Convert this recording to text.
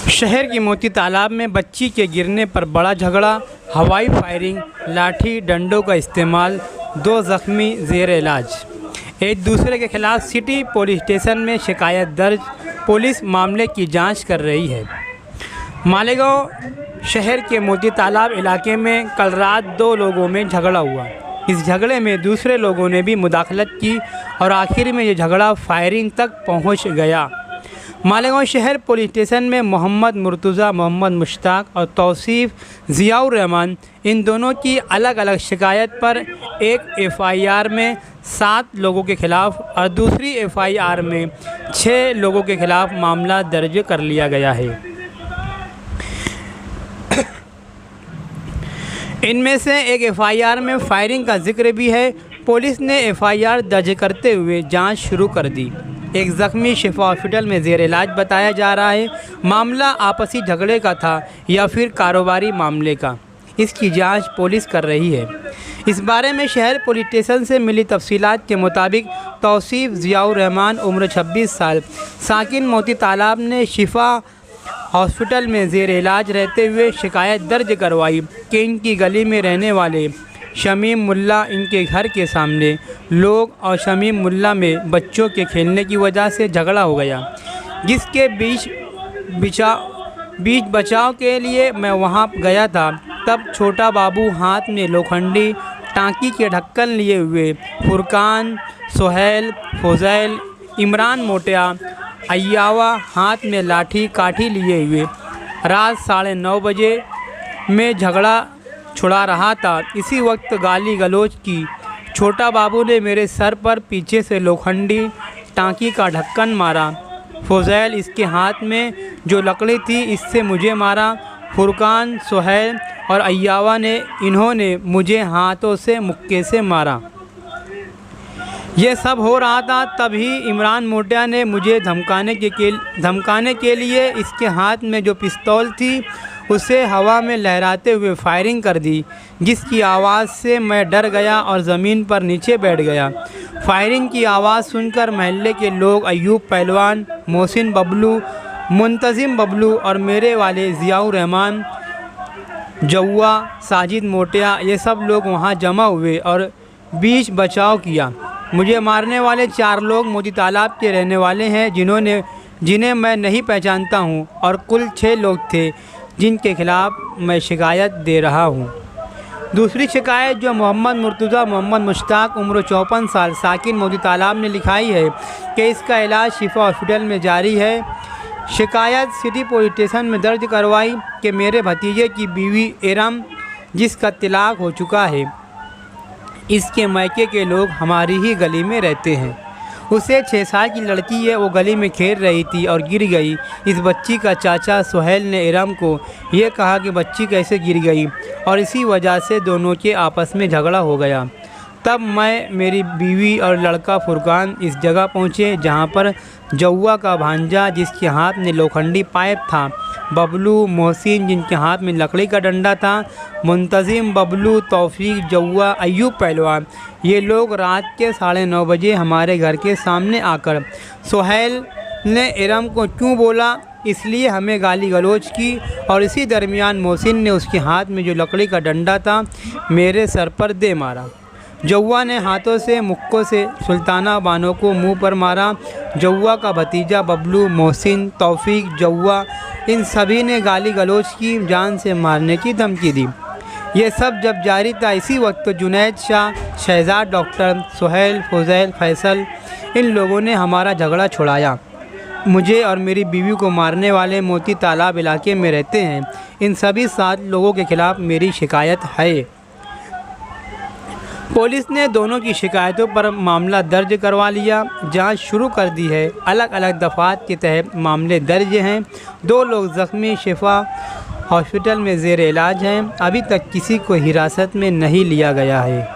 शहर की मोती तालाब में बच्ची के गिरने पर बड़ा झगड़ा, हवाई फायरिंग, लाठी डंडों का इस्तेमाल, 2 ज़ख्मी ज़ेर इलाज। एक दूसरे के खिलाफ सिटी पुलिस स्टेशन में शिकायत दर्ज, पुलिस मामले की जांच कर रही है। मालेगांव शहर के मोती तालाब इलाके में कल रात 2 लोगों में झगड़ा हुआ। इस झगड़े में दूसरे लोगों ने भी मुदाखलत की और आखिर में ये झगड़ा फायरिंग तक पहुंच गया। मालेगांव शहर पुलिस स्टेशन में मोहम्मद मुर्तज़ा, मोहम्मद मुश्ताक और तौसीफ़ ज़ियाउर रहमान, इन दोनों की अलग अलग शिकायत पर एक एफ़आईआर में 7 लोगों के खिलाफ़ और दूसरी एफ़आईआर में 6 लोगों के खिलाफ़ मामला दर्ज कर लिया गया है। इनमें से एक एफ़आईआर में फायरिंग का जिक्र भी है। पुलिस ने एफ़आईआर दर्ज करते हुए जांच शुरू कर दी। एक ज़ख्मी शिफा हॉस्पिटल में ज़ेर इलाज बताया जा रहा है। मामला आपसी झगड़े का था या फिर कारोबारी मामले का, इसकी जांच पुलिस कर रही है। इस बारे में शहर पुलिस स्टेशन से मिली तफसीलात के मुताबिक तौसीफ़ ज़ियाउर रहमान उम्र 26 साल, साकिन मोती तालाब ने शिफा हॉस्पिटल में ज़ेर इलाज रहते हुए शिकायत दर्ज करवाई कि इनकी गली में रहने वाले शमीम मुल्ला इनके घर के सामने लोग और शमीम मुल्ला में बच्चों के खेलने की वजह से झगड़ा हो गया, जिसके बीच बचाव के लिए मैं वहां गया था। तब छोटा बाबू हाथ में लोखंडी टांकी के ढक्कन लिए हुए फुरकान, सोहेल, फौजैल, इमरान मोटिया, अय्यावा हाथ में लाठी काठी लिए हुए रात 9:30 बजे में झगड़ा छुड़ा रहा था। इसी वक्त गाली गलौज की। छोटा बाबू ने मेरे सर पर पीछे से लोखंडी टांकी का ढक्कन मारा। फौजैल इसके हाथ में जो लकड़ी थी इससे मुझे मारा। फुरकान, सोहेल और अय्यावा ने इन्होंने मुझे हाथों से मुक्के से मारा। यह सब हो रहा था तभी इमरान मोटिया ने मुझे धमकाने के लिए इसके हाथ में जो पिस्तौल थी उसे हवा में लहराते हुए फायरिंग कर दी, जिसकी आवाज़ से मैं डर गया और ज़मीन पर नीचे बैठ गया। फायरिंग की आवाज़ सुनकर महल्ले के लोग अयूब पहलवान, मोहसिन बबलू, मुंतज़िम बबलू और मेरे वाले ज़ियाउर रहमान, जौआ, साजिद मोटिया, ये सब लोग वहाँ जमा हुए और बीच बचाव किया। मुझे मारने वाले 4 लोग मोती तालाब के रहने वाले हैं जिन्हें मैं नहीं पहचानता हूँ और कुल 6 लोग थे जिनके खिलाफ़ मैं शिकायत दे रहा हूँ। दूसरी शिकायत जो मोहम्मद मुर्तज़ा, मोहम्मद मुश्ताक उम्र 54 साल, साकिन मोती तालाब ने लिखाई है कि इसका इलाज शिफा हॉस्पिटल में जारी है। शिकायत सिटी पुलिस स्टेशन में दर्ज करवाई कि मेरे भतीजे की बीवी इरम, जिसका तलाक हो चुका है, इसके मायके के लोग हमारी ही गली में रहते हैं। उसे 6 साल की लड़की है, वो गली में खेल रही थी और गिर गई। इस बच्ची का चाचा सोहेल ने इरम को ये कहा कि बच्ची कैसे गिर गई और इसी वजह से दोनों के आपस में झगड़ा हो गया। तब मैं, मेरी बीवी और लड़का फुरकान इस जगह पहुँचे जहाँ पर जौआ का भांजा जिसके हाथ में लोखंडी पाइप था, बबलू, मोहसिन जिनके हाथ में लकड़ी का डंडा था, मुंतज़िम, बबलू, तौफीक, जौआ, अयूब पहलवान, ये लोग रात के 9:30 बजे हमारे घर के सामने आकर सोहेल ने इरम को क्यों बोला इसलिए हमें गाली गलौज की और इसी दरमियान मोहसिन ने उसके हाथ में जो लकड़ी का डंडा था मेरे सर पर दे मारा। जौआ ने हाथों से मुक्कों से सुल्ताना बानो को मुंह पर मारा। जौआ का भतीजा बबलू, मोहसिन, तौफीक, जौआ, इन सभी ने गाली गलौज की, जान से मारने की धमकी दी। ये सब जब जारी था इसी वक्त जुनैद शाह, शहजाद डॉक्टर, सोहेल, फौजैल, फैसल, इन लोगों ने हमारा झगड़ा छुड़ाया। मुझे और मेरी बीवी को मारने वाले मोती तालाब इलाके में रहते हैं। इन सभी 7 लोगों के खिलाफ़ मेरी शिकायत है। पुलिस ने दोनों की शिकायतों पर मामला दर्ज करवा लिया, जांच शुरू कर दी है। अलग अलग दफ़ात के तहत मामले दर्ज हैं। 2 लोग ज़ख्मी शिफा हॉस्पिटल में ज़ेर इलाज हैं। अभी तक किसी को हिरासत में नहीं लिया गया है।